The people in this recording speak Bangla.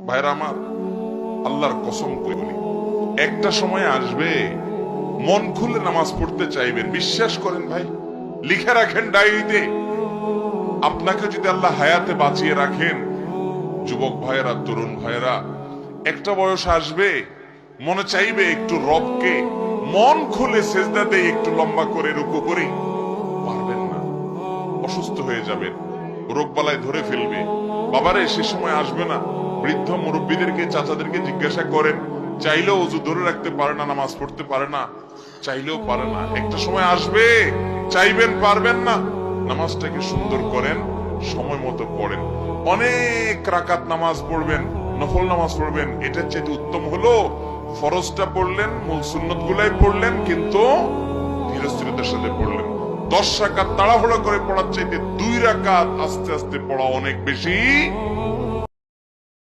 ভাইরা আমার, আল্লাহর কসম করে বলি, একটা সময় আসবে মন খুলে নামাজ পড়তে চাইবেন। বিশ্বাস করেন ভাই, লিখে রাখেন ডায়েরিতে। আপনাকে যদি আল্লাহ হায়াতে বাঁচিয়ে রাখেন, যুবক ভাইয়েরা, তরুণ ভাইয়েরা, একটা বয়স আসবে মনে চাইবে একটু রবকে মন খুলে সেজদা দেই, একটু লম্বা করে রুকু করি। পারবেন না, অসুস্থ হয়ে যাবেন, রোগবালায় ধরে ফেলবে। বাবারে, সে সময় আসবে না? বৃদ্ধ মুরব্বীদেরকে, চাচাদেরকে জিজ্ঞাসা করেন, চাইলেও অজু ধরে রাখতে পারে না, নামাজ পড়তে পারে না, চাইলেও পারে না। একটা সময় আসবে চাইবেন, পারবেন না। নামাজটাকে সুন্দর করেন, সময় মতো পড়েন, অনেক রাকাত নামাজ পড়বেন, নফল নামাজ পড়বেন। এটার চেয়ে উত্তম হলো ফরজটা পড়লেন, মূল সুন্নত গুলাই পড়লেন, কিন্তু ধীরস্থিরতার সাথে পড়লেন। 10 রাকাত তাড়াহুড়ো করে পড়ার চাইতে 2 রাকাত আস্তে আস্তে পড়া অনেক বেশি